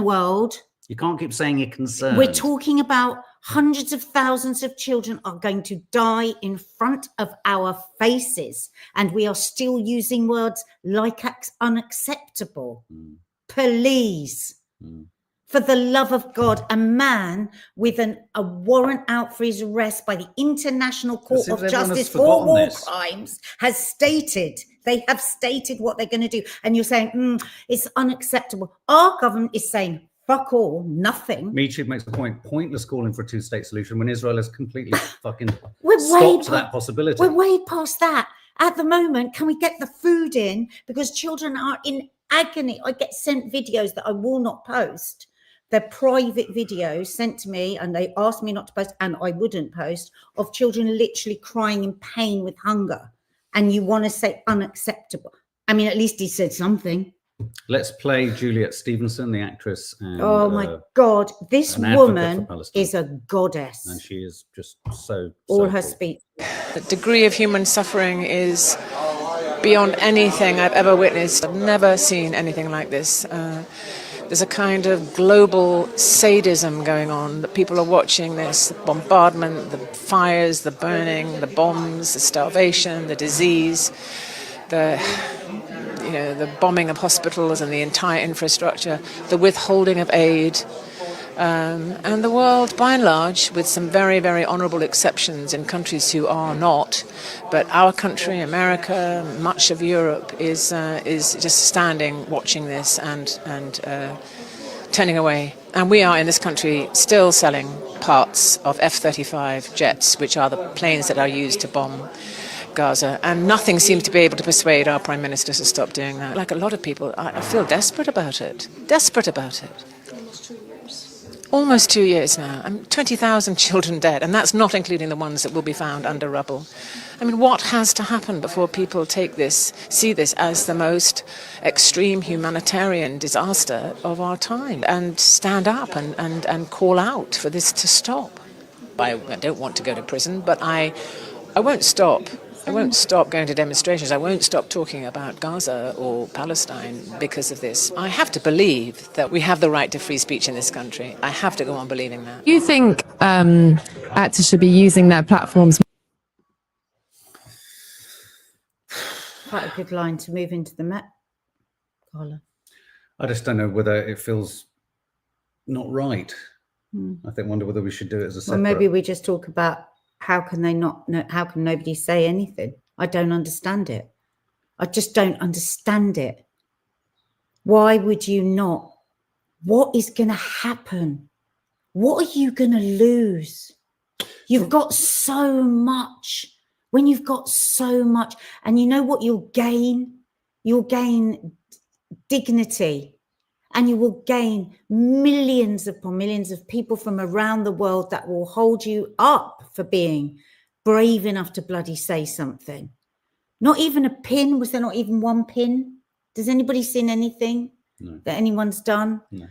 world. You can't keep saying you're concerned. We're talking about hundreds of thousands of children are going to die in front of our faces. And we are still using words like unacceptable. Please, for the love of God, a man with a warrant out for his arrest by the International Court of Justice for War Crimes has stated, they have stated what they're going to do. And you're saying, it's unacceptable. Our government is saying, fuck all, nothing. Meachid makes the point, pointless calling for a two-state solution when Israel has completely fucking stopped that possibility. We're way past that. At the moment, can we get the food in? Because children are in agony. I get sent videos that I will not post. They're private videos sent to me, and they asked me not to post, and I wouldn't post, of children literally crying in pain with hunger. And you want to say unacceptable. I mean, at least he said something. Let's play Juliet Stevenson, the actress. And, oh my God, this woman is a goddess. And she is just so her cool. speech. The degree of human suffering is beyond anything I've ever witnessed. I've never seen anything like this. There's a kind of global sadism going on, that people are watching this, the bombardment, the fires, the burning, the bombs, the starvation, the disease, the bombing of hospitals and the entire infrastructure, the withholding of aid, And the world, by and large, with some very, very honourable exceptions in countries who are not, but our country, America, much of Europe is just standing, watching this and turning away. And we are in this country still selling parts of F-35 jets, which are the planes that are used to bomb Gaza, and nothing seems to be able to persuade our Prime Minister to stop doing that. Like a lot of people, I feel desperate about it. Desperate about it. Almost 2 years now. 20,000 children dead, and that's not including the ones that will be found under rubble. I mean, what has to happen before people see this as the most extreme humanitarian disaster of our time, and stand up and call out for this to stop? I don't want to go to prison, but I won't stop. I won't stop going to demonstrations. I won't stop talking about Gaza or Palestine because of this. I have to believe that we have the right to free speech in this country. I have to go on believing that. Do you think actors should be using their platforms? Quite a good line to move into the Met, Carla. I just don't know whether it feels not right. I wonder whether we should do it as a separate... Well, maybe we just talk about how can nobody say anything? I don't understand it. I just don't understand it. Why would you not? What is going to happen? What are you going to lose? You've got so much. When you've got so much, and you know what you'll gain? You'll gain dignity. And you will gain millions upon millions of people from around the world that will hold you up for being brave enough to bloody say something. Not even a pin. Was there not even one pin? Does anybody seen anything that anyone's done? No.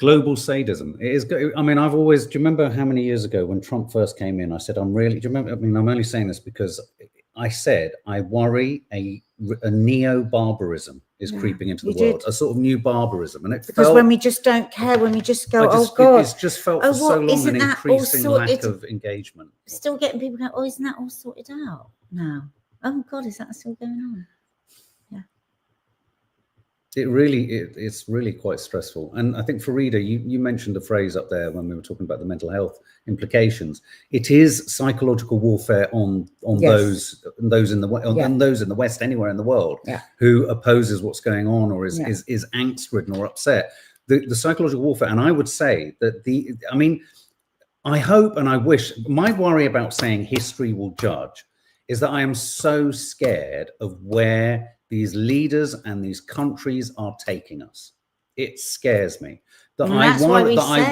Global sadism. It is. I mean, I've always. Do you remember how many years ago when Trump first came in? I said, I'm really. Do you remember? I mean, I'm only saying this because I said I worry a neo-barbarism is creeping into the world, a sort of new barbarism, and because when we just don't care, when we just go, oh God, it's just felt for so long an increasing lack of engagement. Still getting people going, oh, isn't that all sorted out now? Oh God, is that still going on? It's really quite stressful. And I think Farida, you mentioned a phrase up there when we were talking about the mental health implications. It is psychological warfare on those in the West, anywhere in the world, who opposes what's going on or is angst ridden or upset. The psychological warfare, and I would say that I hope and I wish, my worry about saying history will judge is that I am so scared of where these leaders and these countries are taking us. It scares me that I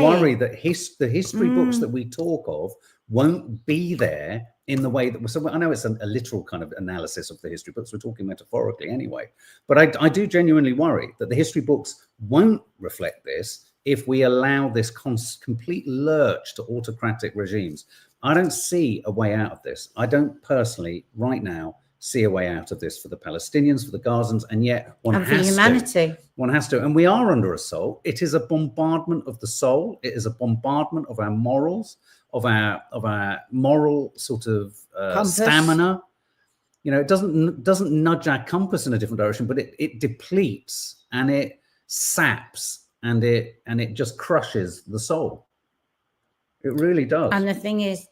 worry that the history books that we talk of won't be there in the way that so I know it's a literal kind of analysis of the history books. We're talking metaphorically anyway, but I do genuinely worry that the history books won't reflect this if we allow this complete lurch to autocratic regimes. I don't see a way out of this. I don't personally right now see a way out of this for the Palestinians, for the Gazans, and yet one has to. And we are under assault. It is a bombardment of the soul. It is a bombardment of our morals, of our moral sort of stamina. You know, it doesn't nudge our compass in a different direction, but it depletes and it saps and it just crushes the soul. It really does. And the thing is,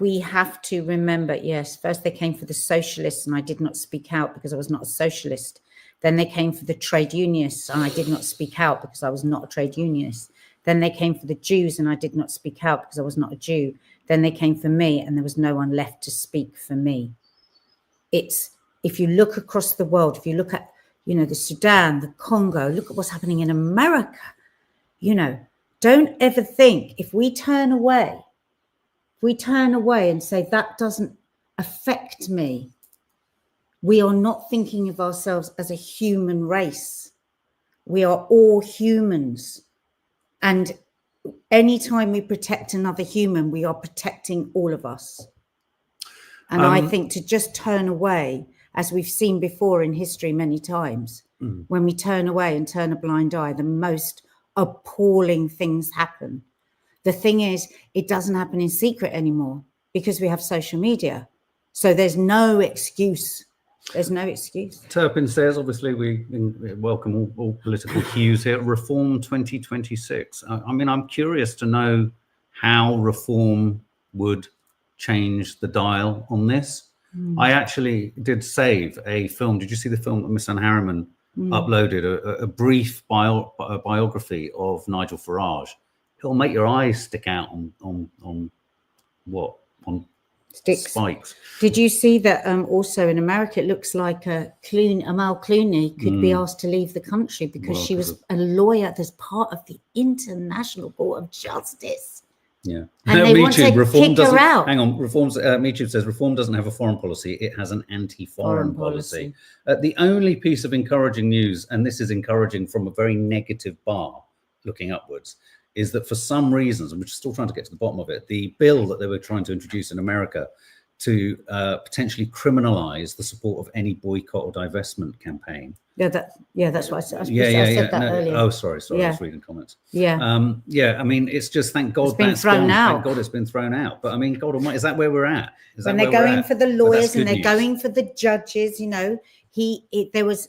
we have to remember, yes, first they came for the socialists and I did not speak out because I was not a socialist. Then they came for the trade unionists and I did not speak out because I was not a trade unionist. Then they came for the Jews and I did not speak out because I was not a Jew. Then they came for me and there was no one left to speak for me. It's, if you look across the world, if you look at, the Sudan, the Congo, look at what's happening in America, don't ever think if we turn away and say that doesn't affect me, we are not thinking of ourselves as a human race. We are all humans. And anytime we protect another human, we are protecting all of us. And I think to just turn away, as we've seen before in history many times, when we turn away and turn a blind eye, the most appalling things happen. The thing is, it doesn't happen in secret anymore because we have social media. So there's no excuse There's no excuse. Turpin says, obviously, we welcome all political cues here. Reform 2026. I mean, I'm curious to know how reform would change the dial on this. I actually did save a film. Did you see the film that Miss Anne Harriman uploaded? A brief biography of Nigel Farage. It'll make your eyes stick out on what? On spikes. Did you see that also in America, it looks like Amal Clooney could be asked to leave the country because she was a lawyer that's part of the International Court of Justice. Yeah. And they want to kick her out. Hang on. MeTube says reform doesn't have a foreign policy. It has an anti-foreign policy. The only piece of encouraging news, and this is encouraging from a very negative bar looking upwards, is that for some reasons, and we're still trying to get to the bottom of it, the bill that they were trying to introduce in America to potentially criminalize the support of any boycott or divestment campaign. That's what I said. I said that earlier. Oh, sorry. I was reading comments. Yeah. I mean, it's just thank God it's been thrown out. Thank God it's been thrown out. But I mean, God Almighty, is that where we're at? When they're going for the lawyers and they're going for the judges, you know, there was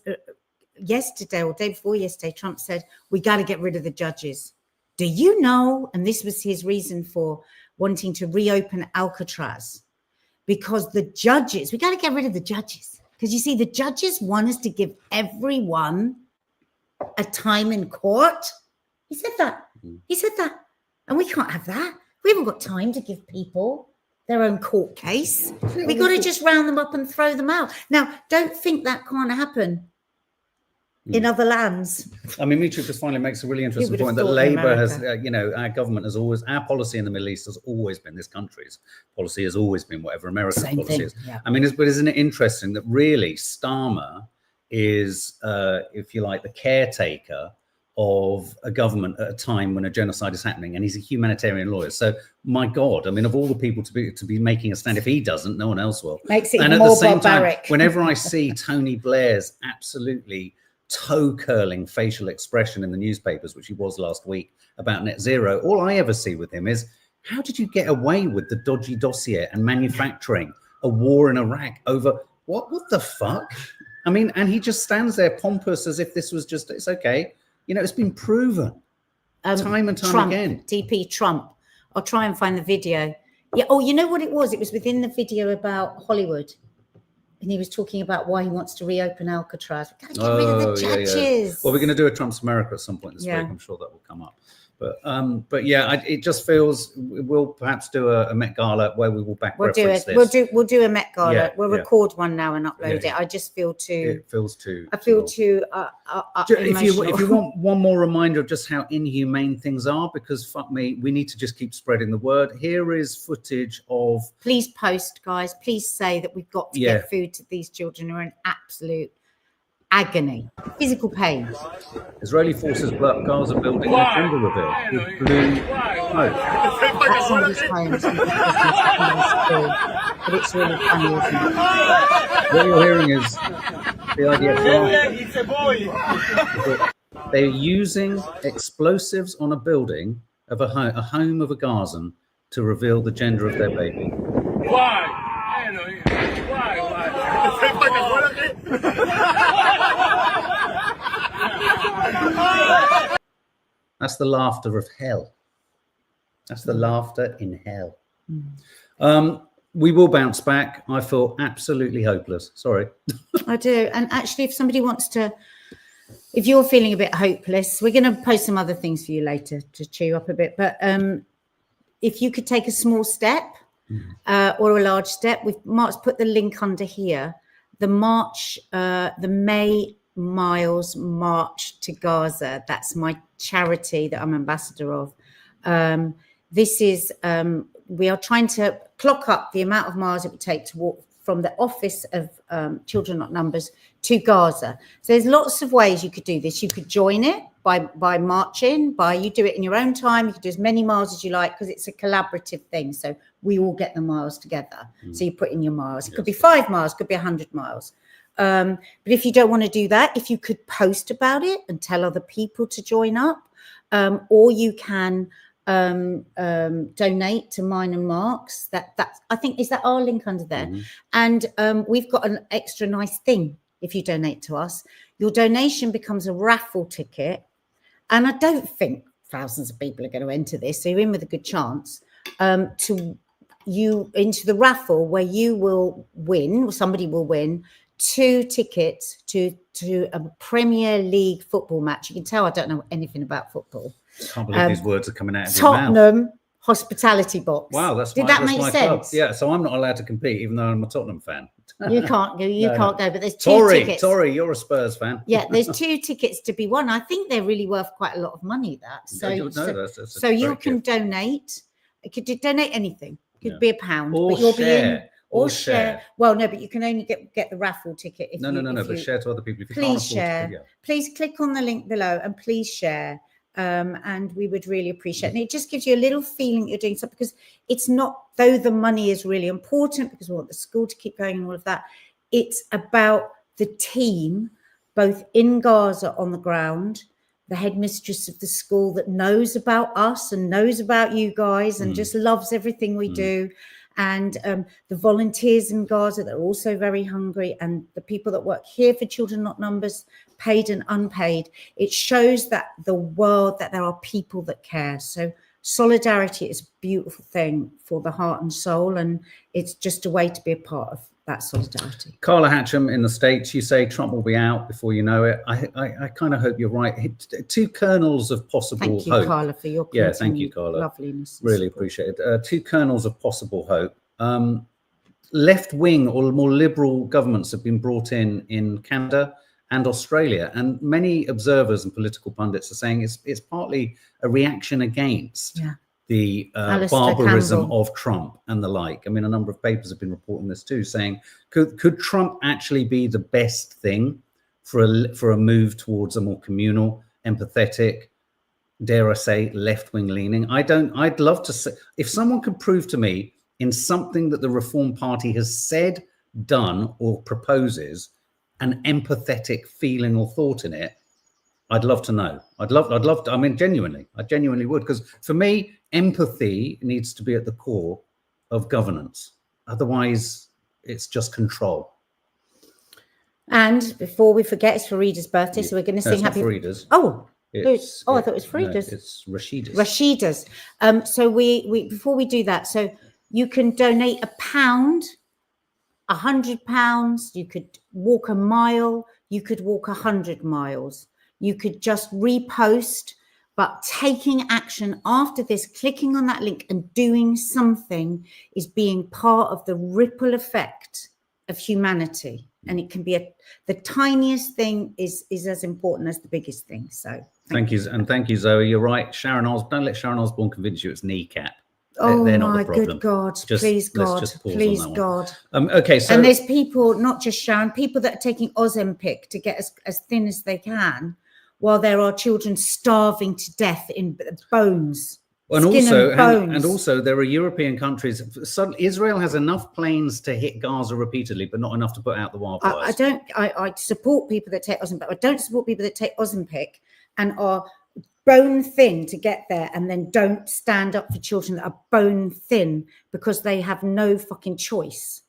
yesterday or day before yesterday, Trump said, we got to get rid of the judges. Do you know? And this was his reason for wanting to reopen Alcatraz, because the judges, we got to get rid of the judges. Because you see, the judges want us to give everyone a time in court. He said that. He said that. And we can't have that. We haven't got time to give people their own court case. We got to just round them up and throw them out. Now, don't think that can't happen in other lands. I mean, Mitchell just finally makes a really interesting point that Labour has, our government has always, our policy in the Middle East has always been, this country's policy has always been whatever America's policy is. Yeah. I mean, but isn't it interesting that really Starmer is, if you like, the caretaker of a government at a time when a genocide is happening, and he's a humanitarian lawyer. So, my God, I mean, of all the people to be making a stand, if he doesn't, no one else will. Makes it and more at the same barbaric. time, whenever I see Tony Blair's absolutely toe-curling facial expression in the newspapers, which he was last week, about net zero, all I ever see with him is, how did you get away with the dodgy dossier and manufacturing a war in Iraq over what the fuck? I mean, and he just stands there pompous as if this was just, it's okay. You know, it's been proven time and time again. DP Trump. I'll try and find the video. Yeah. Oh, you know what it was? It was within the video about Hollywood. And he was talking about why he wants to reopen Alcatraz. We've got to get rid of the judges. Yeah. Well, we're going to do a Trump's America at some point this week. I'm sure that will come up. But yeah, it just feels we'll perhaps do a Met Gala where we will reference this. We'll do a Met Gala. We'll record one now and upload it. I just feel too. It feels too. I feel too. If you want one more reminder of just how inhumane things are, because fuck me, we need to just keep spreading the word. Here is footage of. Please post, guys. Please say that we've got to get food to these children who are in absolute agony, physical pain. Israeli forces blow up Gaza building in Timberville with blue smoke. That's somebody's homes, but it's really funny, isn't it? What you're hearing is the idea they're using explosives on a building of a home of a Gazan to reveal the gender of their baby. Why? That's the laughter of hell. That's the laughter in hell. We will bounce back. I feel absolutely hopeless. Sorry. I do. And actually, if somebody wants to, if you're feeling a bit hopeless, we're going to post some other things for you later to cheer you up a bit. But if you could take a small step or a large step, Mark's put the link under here. The march, the May Miles March to Gaza. That's my charity that I'm ambassador of. This is, we are trying to clock up the amount of miles it would take to walk from the Office of Children Not Numbers to Gaza. So there's lots of ways you could do this. You could join it by marching, you do it in your own time. You could do as many miles as you like, because it's a collaborative thing. So we all get the miles together. So you put in your miles. It could be 5 miles, could be 100 miles. But if you don't want to do that, if you could post about it and tell other people to join up, or you can donate to Mine and Mark's. That's I think, is that our link under there? And we've got an extra nice thing. If you donate to us, your donation becomes a raffle ticket. And I don't think thousands of people are going to enter this, so you're in with a good chance into the raffle, where you will win, or somebody will win, 2 tickets to a Premier League football match. You can tell I don't know anything about football. I can't believe these words are coming out of your mouth. Tottenham hospitality box. Wow, Did that make sense? Club. Yeah, so I'm not allowed to compete, even though I'm a Tottenham fan. You can't go. You can't go. But there's 2 tickets. Sorry, you're a Spurs fan. Yeah, there's 2 tickets to be won. I think they're really worth quite a lot of money. That so you can donate. You could donate anything. It could be £1, or but you'll share. be in. Or share. Well, no, but you can only get the raffle ticket. If But share to other people. If you please can't share. Yeah. Please click on the link below and please share. And we would really appreciate it. And it just gives you a little feeling you're doing something, because it's not, though the money is really important because we want the school to keep going and all of that, it's about the team, both in Gaza on the ground, the headmistress of the school that knows about us and knows about you guys and just loves everything we do. And the volunteers in Gaza that are also very hungry, and the people that work here for Children Not Numbers, paid and unpaid. It shows that the world, that there are people that care. So solidarity is a beautiful thing for the heart and soul, and it's just a way to be a part of that solidarity. Carla Hatcham in the States, you say Trump will be out before you know it. I kind of hope you're right. 2 kernels of possible hope. Thank you, Carla, for your thank you, Carla. Loveliness. Really appreciate it. 2 kernels of possible hope. Left-wing or more liberal governments have been brought in Canada and Australia, and many observers and political pundits are saying it's partly a reaction against the barbarism of Trump and the like. I mean, a number of papers have been reporting this too, saying could Trump actually be the best thing for a move towards a more communal, empathetic, dare I say, left-wing leaning? I'd love to say, if someone could prove to me in something that the Reform Party has said, done, or proposes an empathetic feeling or thought in it, I'd love to know. I'd love to, I mean, I genuinely would, because for me, empathy needs to be at the core of governance. Otherwise, it's just control. And before we forget, it's Farida's birthday, so we're going to sing happy. Farida's. I thought it was Farida's. No, it's Rashida's. Rashida's. So we before we do that, so you can donate £1, £100. You could walk a mile. You could walk 100 miles. You could just repost, but taking action after this, clicking on that link and doing something is being part of the ripple effect of humanity. And it can be the tiniest thing is as important as the biggest thing. So thank you. And thank you, Zoe. You're right. Sharon Osbourne, don't let Sharon Osbourne convince you it's kneecap. Oh they're not my the problem. Good God! Please God! Please God! Okay, so and there's people, not just Sharon, people that are taking Ozempic to get as thin as they can, while there are children starving to death in bones. And also, there are European countries. Israel has enough planes to hit Gaza repeatedly, but not enough to put out the wildfires. I support people that take Ozempic. I don't support people that take Ozempic and are bone thin to get there, and then don't stand up for children that are bone thin because they have no fucking choice.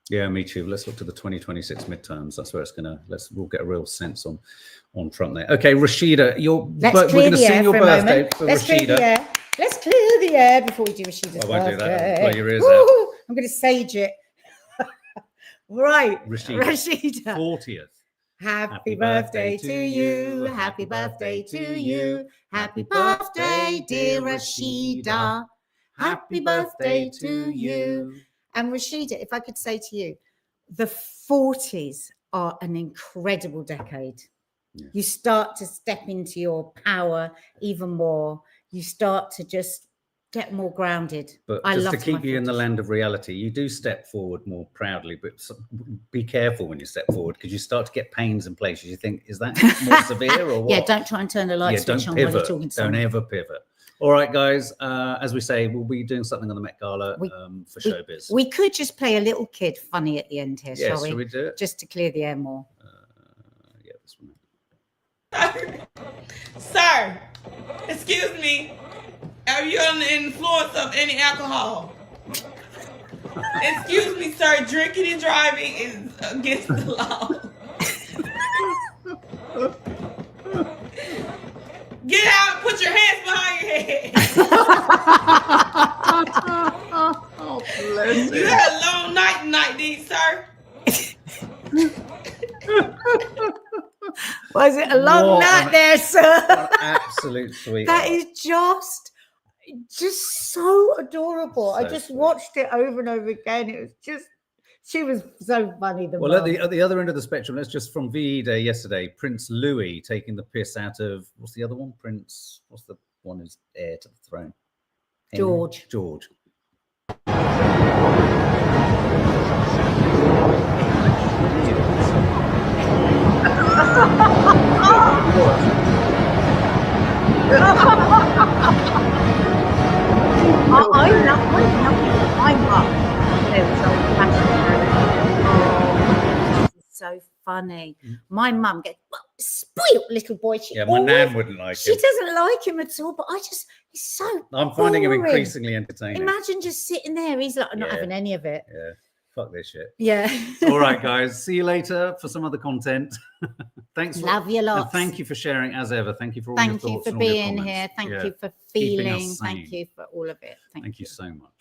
Yeah, me too. Let's look to the 2026 midterms. That's where it's gonna. We'll get a real sense on Trump there. Okay, Rashida, we're going to sing your birthday for Rashida. Let's clear the air before we do Rashida's birthday. I won't do that. I'll blow your ears out. I'm going to sage it. Right, Rashida. 40th. Happy birthday to you. Happy birthday to you. Happy birthday, dear Rashida. Happy birthday to you. And Rashida, if I could say to you, the 40s are an incredible decade. Yeah. You start to step into your power even more. You start to just get more grounded. But just to keep you in the land of reality, you do step forward more proudly, but be careful when you step forward, because you start to get pains in places. You think, is that more severe or what? Yeah, don't try and turn the light switch on while you're talking to someone. Don't ever pivot. All right, guys, as we say, we'll be doing something on the Met Gala for showbiz. We could just play a little kid funny at the end here, shall we? Shall we do it? Just to clear the air more. Yeah, this one. Sir, excuse me. Are you under the influence of any alcohol? Excuse me, sir. Drinking and driving is against the law. Get out and put your hands behind your head. Oh, bless You had a long night tonight, did you, sir? Was it a long night there, sir? Absolute sweet. That is just so adorable. So I just sweet. watched it over and over again. It was just, she was so funny. Well, at the other end of the spectrum, that's just from VE Day yesterday. Prince Louis taking the piss out of, what's the other one? What's the one who's heir to the throne? George. George. I love my mum. It was old-fashioned. This is so funny. My mum gets spoiled little boy. Yeah, my nan wouldn't like She him. doesn't like him at all, but he's so I'm finding him boring. increasingly entertaining. Imagine just sitting there. He's like, not Yeah. having any of it. Yeah, fuck this shit. Yeah. All right, guys. See you later for some other content. Thanks. Love you lots. And thank you for sharing as ever. Thank you for all your Thank you thoughts for and all your being comments. here. Thank Yeah. you for Keeping us feeling. Thank sane. you for all of it. Thank you so much.